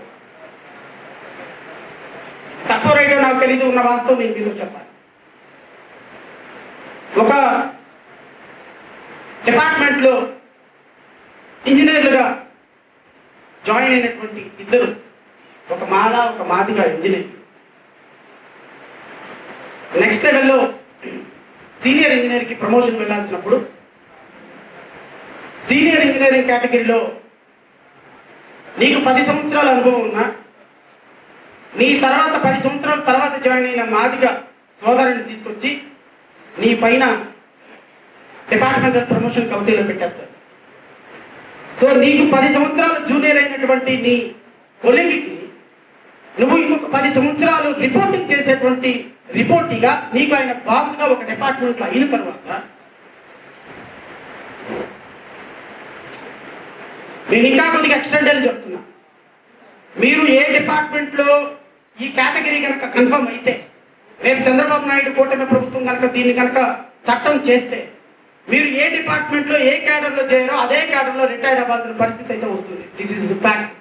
తక్కువ రైట్ నాకు తెలీదు, ఉన్న వాస్తవం నేను మీతో చెప్పాలి. ఒక డిపార్ట్మెంట్లో ఇంజనీర్లుగా జాయిన్ అయినటువంటి ఇద్దరు, ఒక మాల, ఒక మాదిగ ఇంజనీర్, నెక్స్ట్ లెవెల్లో సీనియర్ ఇంజనీర్కి ప్రమోషన్ వెళ్ళాల్సినప్పుడు సీనియర్ ఇంజనీరింగ్ కేటగిరీలో నీకు 10 సంవత్సరాల అనుభవం ఉన్నా, నీ తర్వాత 10 సంవత్సరాల తర్వాత జాయిన్ అయిన మాదిగ సోదరుని తీసుకొచ్చి నీ పైన డిపార్ట్మెంటల్ ప్రమోషన్ కమిటీలో పెట్టేస్తారు. సో నీకు 10 సంవత్సరాలు జూనియర్ అయినటువంటి నీ కొలీగ్కి నువ్వు ఇంకొక 10 సంవత్సరాలు రిపోర్టింగ్ చేసేటువంటి రిపోర్టిగా నీకు ఆయన బాస్గా ఒక డిపార్ట్మెంట్లో అయిన తర్వాత నేను ఇంకా కొద్దిగా ఎక్స్టెండెడ్ చెప్తున్నా, మీరు ఏ డిపార్ట్మెంట్లో ఈ కేటగిరీ కనుక కన్ఫర్మ్ అయితే, రేపు చంద్రబాబు నాయుడు కూటమి ప్రభుత్వం కనుక దీన్ని కనుక చట్టం చేస్తే, మీరు ఏ డిపార్ట్మెంట్లో ఏ క్యాడర్లో చేయారో అదే క్యాడర్లో రిటైర్డ్ అవ్వాల్సిన పరిస్థితి అయితే వస్తుంది. This is fact.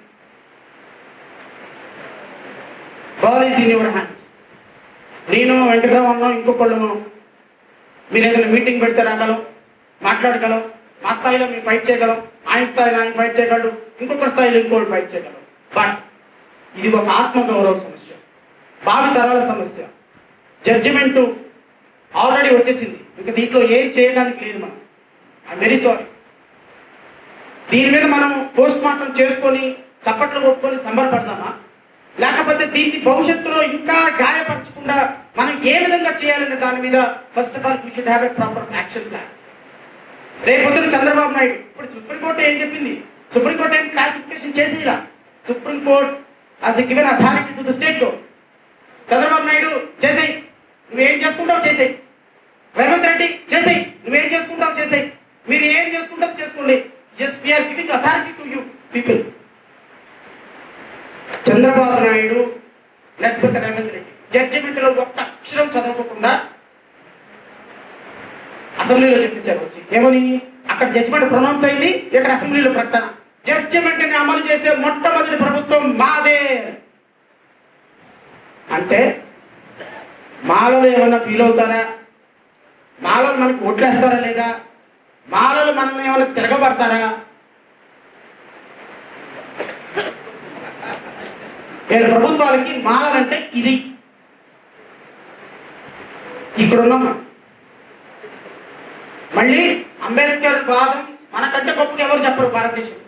Ball is in your hands. నేను వెంకటరావు అన్నాం, ఇంకొకళ్ళు మీరు ఏదైనా మీటింగ్ పెడితే రాగలం, మాట్లాడగలం, మా స్థాయిలో మేము ఫైట్ చేయగలం, ఆయన స్థాయిలో ఆయన ఫైట్ చేయగలడు, ఇంకొకటి స్థాయిలో ఇంకోటి ఫైట్ చేయగలం. బట్ ఇది ఒక ఆత్మగౌరవ సమస్య, భావి తరాల సమస్య. జడ్జిమెంట్ ఆల్రెడీ వచ్చేసింది, ఇంకా దీంట్లో ఏం చేయడానికి లేదు. మనం ఐఎమ్ వెరీ సారీ. దీని మీద మనం పోస్ట్ మార్టం చేసుకొని చప్పట్లు కొట్టుకొని సంబరపడదామా, లేకపోతే దీన్ని భవిష్యత్తులో ఇంకా గాయపరచకుండా మనం ఏ విధంగా చేయాలనే దాని మీద first of all we should have a proper action plan. రేపొద్దున చంద్రబాబు నాయుడు, ఇప్పుడు సుప్రీంకోర్టు ఏం చెప్పింది, సుప్రీంకోర్టు ఏం క్లాసిఫికేషన్ చేసేలా, supreme court has given authority to the state court. Chandrababu Naidu చేసేయి, నువ్వేం చేసుకుంటావు చేసేయి. రేవంత్ రెడ్డి చేసేయి, నువ్వేం చేసుకుంటావు చేసేయి. మీరు ఏం చేసుకుంటారో చేసుకోండి. Just we are giving authority to you people. Chandrababu Naidu లేకపోతే రేవంత్ రెడ్డి జడ్జిమెంట్లో ఒక్క అక్షరం చదవకుండా అసెంబ్లీలో చెప్పేశారు వచ్చి ఏమని, అక్కడ జడ్జిమెంట్ ప్రొనౌన్స్ అయింది, ఇక్కడ అసెంబ్లీలో ప్రకటన. జడ్జిమెంట్ ని అమలు చేసే మొట్టమొదటి ప్రభుత్వం మాదే అంటే మాలలు ఏమన్నా ఫీల్ అవుతారా, మాలలు మనకు ఓట్లేస్తారా లేదా, మాలలు మనల్ని ఏమైనా తిరగబడతారా? వీళ్ళ ప్రభుత్వాలకి మాలలంటే ఇది. ఇక్కడున్నాం మళ్ళీ అంబేద్కర్ వాదం మనకంటే గొప్పగా ఎవరు చెప్పరు భారతదేశం.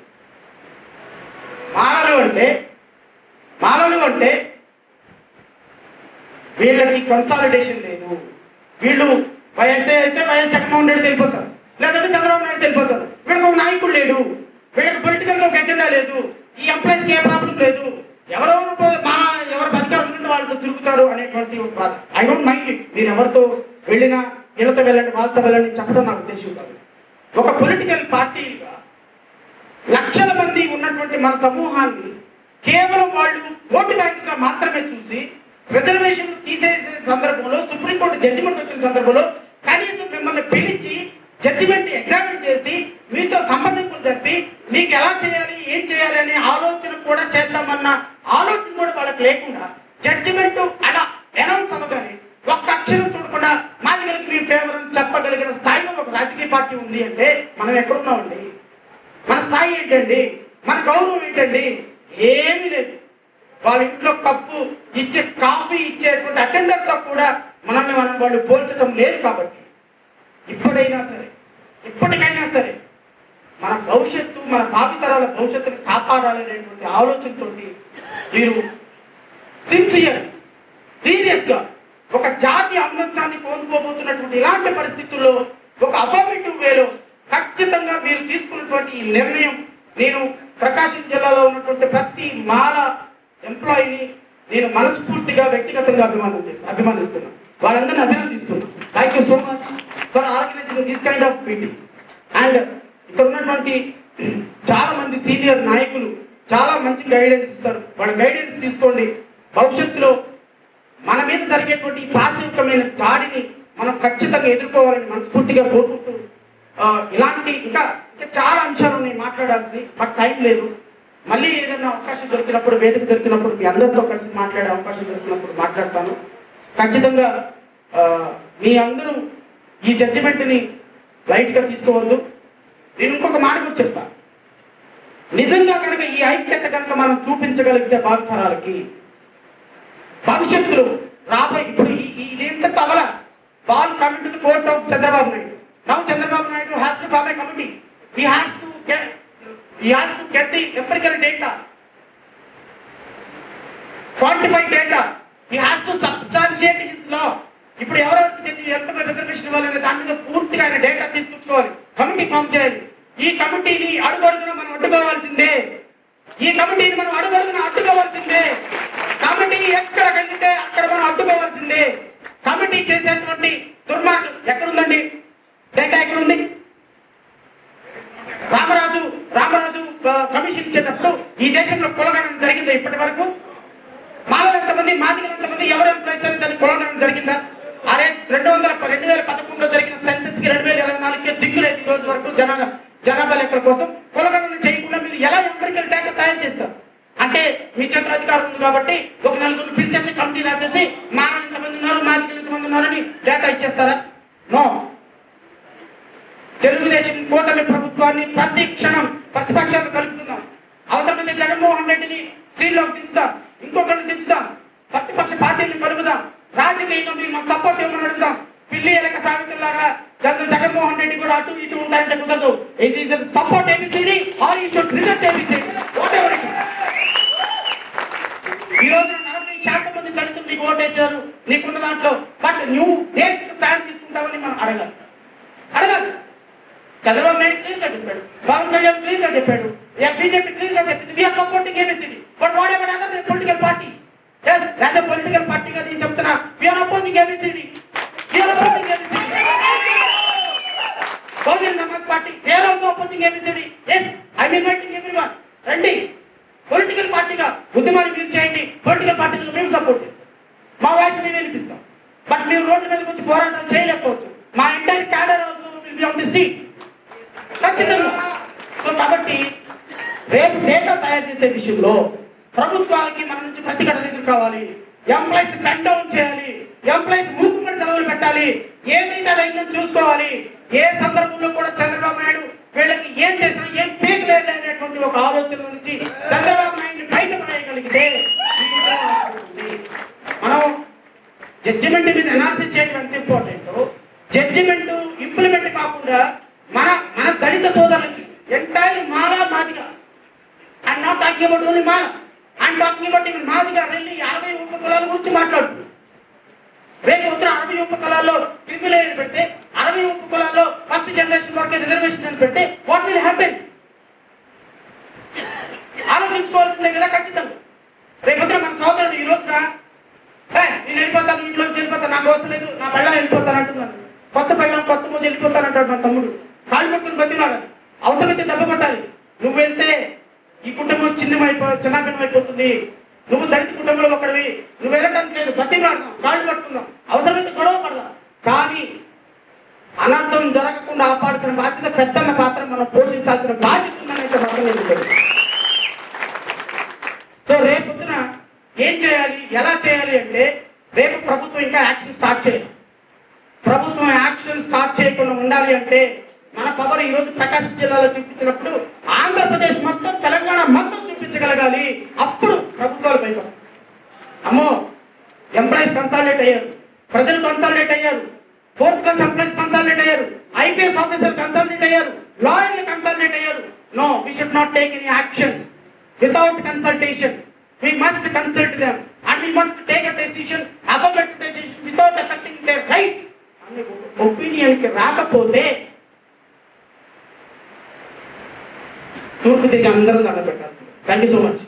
మాలలు అంటే వీళ్ళకి కన్సాలిడేషన్ లేదు. వీళ్ళు వైఎస్ఏ అయితే వైఎస్ జగన్మోహన్ రెడ్డి వెళ్ళిపోతారు, లేదంటే చంద్రబాబు నాయుడు వెళ్ళిపోతారు. వీళ్ళకి ఒక నాయకుడు లేడు, వీళ్ళకి పొలిటికల్ గా ఒక ఎజెండా లేదు, ఈ ఎంప్లాయీస్కి ఏ ప్రాబ్లం లేదు, ఎవరు అధికారులు ఉంటే వాళ్ళతో తిరుగుతారు అనేటువంటి ఒక బాధ. I don't mind it. మీరు ఎవరితో వెళ్ళినా వీళ్ళతో వెళ్ళండి వాళ్ళతో వెళ్ళండి చెప్పడం నాకు ఉద్దేశం కాదు. ఒక పొలిటికల్ పార్టీగా లక్షల మంది ఉన్నటువంటి మన సమూహాన్ని కేవలం వాళ్ళు ఓటు బ్యాంకుగా మాత్రమే చూసి రిజర్వేషన్ తీసేసే సందర్భంలో, సుప్రీంకోర్టు జడ్జిమెంట్ వచ్చిన సందర్భంలో కనీసం మిమ్మల్ని పిలిచి జడ్జిమెంట్ ఎగ్జామిన్ చేసి మీతో సంబంధింపులు చెప్పి మీకు ఎలా చేయాలి ఏం చేయాలి అనే ఆలోచన కూడా చేద్దామన్న ఆలోచన కూడా వాళ్ళకి లేకుండా జడ్జిమెంట్ అలా అనౌన్స్ అవ్వగానే ఒక్క అక్షరం చూడకుండా మాదిగలకి మీ ఫేవర్ అని చెప్పగలిగిన స్థాయిలో ఒక రాజకీయ పార్టీ ఉంది అంటే మనం ఎక్కడున్నామండి? మన స్థాయి ఏంటండి? మన గౌరవం ఏంటండి? ఏమీ లేదు. వాళ్ళ ఇంట్లో కప్పు ఇచ్చే కాఫీ ఇచ్చేటువంటి అటెండర్తో కూడా మనల్ని వాళ్ళు పోల్చడం లేదు. కాబట్టి ఇప్పటికైనా సరే మన భవిష్యత్తు, మన భావితరాల భవిష్యత్తుని కాపాడాలనేటువంటి ఆలోచనతో మీరు సీరియస్గా ఒక జాతి అమృతాన్ని పొందుకోబోతున్నటువంటి ఇలాంటి పరిస్థితుల్లో ఒక అఫర్మేటివ్ వేలో ఖచ్చితంగా మీరు తీసుకున్నటువంటి ఈ నిర్ణయం నేను ప్రకాశం జిల్లాలో ఉన్నటువంటి ప్రతి మాల ఎంప్లాయీని నేను మనస్ఫూర్తిగా వ్యక్తిగతంగా అభిమానిస్తున్నాను. వాళ్ళందరినీ అభినందిస్తున్నాను. Thank you so much for organising this kind of meeting. And ఇక్కడ ఉన్నటువంటి చాలా మంది సీనియర్ నాయకులు చాలా మంచి గైడెన్స్ ఇస్తారు. వాళ్ళ గైడెన్స్ తీసుకోండి. భవిష్యత్తులో మన మీద జరిగేటువంటి పాశవికమైన దాడిని మనం ఖచ్చితంగా ఎదుర్కోవాలని మనస్ఫూర్తిగా కోరుకుంటూ ఇలాంటి ఇంకా చాలా అంశాలు ఉన్నాయి మాట్లాడాల్సి, బట్ టైం లేదు. మళ్ళీ ఏదైనా అవకాశం దొరికినప్పుడు, వేదిక దొరికినప్పుడు, మీ అందరితో కలిసి మాట్లాడే అవకాశం దొరికినప్పుడు మాట్లాడతాను. ఖచ్చితంగా మీ అందరూ ఈ జడ్జిమెంట్ని లైట్గా తీసుకోవద్దు. నేను ఇంకొక మాట కూడా చెప్తాను. నిజంగా కనుక ఈ ఐక్యత కనుక మనం చూపించగలిగితే భావితరాలకి భవిష్యత్తులో రాబోయే ఇప్పుడు ఇదేంత తవల ball coming to the court of Chandrababu Naidu. Now Chandrababu Naidu has to form a committee. He has to get the empirical data, quantified data. He has to substantiate his law. ఇప్పుడు ఎవరెవరికి ఎంత రిజర్వేషన్ ఇవ్వాలనే దాని మీద పూర్తిగా ఆయన డేటా తీసుకొచ్చుకోవాలి, కమిటీ ఫామ్ చేయాలి. ఈ కమిటీని అడుగడుగున మనం అడ్డుకోవాల్సిందే. కమిటీ ఎక్కడ కలిగితే అక్కడ మనం అడ్డుకోవాల్సిందే. కమిటీ చేసేటువంటి దుర్మార్గం ఎక్కడుందండి? డేటా ఎక్కడుంది? రామరాజు కమిషన్ ఇచ్చేటప్పుడు ఈ దేశంలో కులగణన జరిగిందా ఇప్పటి వరకు? మాలలు ఎంతమంది, మాదిగలు ఎంతమంది, ఎవరు ఎంప్లాయీస్ అని దాన్ని కులగణన జరిగిందా? 2011లో జరిగిన సెన్సెస్ కి 2024కి దిక్కులేదు. ఈ రోజు వరకు జనాభా లెక్కల కోసం కులగణన చేయకుండా మీరు ఎలా ఎంపిరికల్ డేటా తయారు చేస్తారు? అంటే మీ చేతుల అధికారం ఉంది కాబట్టి ఒక నలుగురు పిలిచేసి కమిటీ రాసేసి మా ఇంతమంది ఉన్నారు మాది ఇంతమంది ఉన్నారని డేటా ఇచ్చేస్తారా? నో. తెలుగుదేశం కూటమి ప్రభుత్వాన్ని ప్రతి క్షణం ప్రతిపక్షాలు కలుపుకుందాం. అవసరమైతే జగన్మోహన్ రెడ్డిని సీల్లోకి దించుదాం, ఇంకొకరిని దించుదాం, ప్రతిపక్ష పార్టీని కలుపుదాం, రాజకీయంగా మీరు మాకు సపోర్ట్ ఇవ్వమని అడుగుదాం. పిల్లి ఎలక సామెతలాగా జగన్మోహన్ రెడ్డి కూడా అటు ఇటు ఉంటారంటే కుదరదు. ఇది support ABCD or you should reject ABCD whatever it. ఈ రోజు 40% మంది దళితులు నీకు ఓటేశారు నీకున్న దాంట్లో, బట్ నువ్వు దేనికి స్టాండ్ తీసుకుంటావని మనం అడగాలి. చంద్రబాబు నాయుడు క్లియర్ గా చెప్పాడు, పవన్ కళ్యాణ్ క్లియర్ గా చెప్పాడు, బీజేపీ క్లియర్ గా చెప్పింది we are supporting ABCD. But whatever other political party, yes, as a political party గా నేను చెప్తున్నా we are opposing ABCD. Bahujan Samaj Party they are also opposing ABCD. yes, I am inviting everyone. రండి, political పార్టీగా ఉద్యమాలు మీరు చేయండి, పొలిటికల్ పార్టీగా మేము సపోర్ట్ చేస్తాం, మా వాయిస్ మేము వినిపిస్తాం. బట్ మీరు రోడ్ల మీదకి వచ్చి పోరాటం చేయలేకపోవచ్చు. మా entire cadre also will be on the street ఖచ్చితంగా. సో కాబట్టి రేపు డేటా తయారు చేసే విషయంలో ప్రభుత్వాలకి మన నుంచి ప్రతిఘటన ఎదురు కావాలి. ఎంప్లాయీస్ కట్ డౌన్ చేయాలి, ఎంప్లాయీస్ మూకుమ్మడి సెలవులు పెట్టాలి, ఏదైతే అదైందని చూసుకోవాలి. ఏ సందర్భంలో కూడా చంద్రబాబు నాయుడు వీళ్ళకి ఏం చేసినా ఏం పీక్ లేదు అనేటువంటి ఒక ఆలోచన నుంచి చంద్రబాబు నాయుడిని బయటపడేయగలిగితే మనం జడ్జిమెంట్ మీద అనాలిసిస్ చేయడం ఎంత ఇంపార్టెంట్, జడ్జిమెంట్ ఇంప్లిమెంట్ కాకుండా మన మన దళిత సోదరులకి entire Mala Madiga, I'm not talking about only Mala, I'm talking about ఇవి మాదిగా వెళ్ళి 60 ఉపకులాల గురించి మాట్లాడుతుంది. రేపు ఉత్తర 60 ఉపకులాల్లో క్రిమిలేయర్ పెడితే 60 ఉపకులాల్లో ఫస్ట్ జనరేషన్ వరకు రిజర్వేషన్ అని పెడితే వాట్ విల్ హ్యాపెన్? ఆలోచించుకోవాల్సిందే కదా ఖచ్చితంగా. రేపొద్దున మన సోదరుడు ఈ రోజున నేను వెళ్ళిపోతాను, ఇంట్లో వెళ్ళిపోతాను, నాకు అవసరం లేదు, నా పెళ్ళ వెళ్ళిపోతాను అంటున్నాను. కొత్త పెళ్ళం కొత్త ముందు వెళ్ళిపోతానంటాడు మన తమ్ముడు. కాళ్ళు పట్టుకుని బతినాడు, అవసరమైతే దెబ్బ కొట్టాలి. నువ్వు వెళ్తే ఈ కుటుంబం చిన్నభిన్నమైపోతుంది, నువ్వు దళిత కుటుంబంలో ఒకడివి, నువ్వు వెళ్ళటానికి లేదు, బతిమాడదాం, కాళ్ళు పట్టుకుందాం, అవసరమైతే గొడవ పడదాం. కానీ అనర్థం జరగకుండా ఆపాల్సిన బాధ్యత పెద్దన్న పాత్ర మనం పోషించాల్సిన బాధ్యత ఉందనైతే అర్థం. సో రేపొద్దున ఏం చేయాలి, ఎలా చేయాలి అంటే రేపు ప్రభుత్వం ఇంకా యాక్షన్ స్టార్ట్ చేయాలి. ప్రభుత్వం యాక్షన్ స్టార్ట్ చేయకుండా ఉండాలి అంటే మన పవర్ ఈ రోజు ప్రకాశం జిల్లాలో చూపించినప్పుడు ఆంధ్రప్రదేశ్ మొత్తం తెలంగాణ మొత్తం చూపించగలగాలి. అప్పుడు ప్రభుత్వాలు భయపడతాయి. అమ్మో, ఎంప్లాయీస్ కన్సాలిడేట్ అయ్యారు, ప్రజలు కన్సాలిడేట్ అయ్యారు, 4th క్లాస్ ఎంప్లాయీస్ కన్సాలిడేట్ అయ్యారు, ఐపీఎస్ ఆఫీసర్ కన్సాలిడేట్ అయ్యారు, లాయర్లు కన్సాలిడేట్ అయ్యారు. No, we should not take any action without consultation. We must consult them and we must take a decision, affirmative decision without affecting their rights. Opinion కి రాకపోతే తూర్పు తిరిగి అందరూ దండ పెట్టాల్సింది. Thank you so much.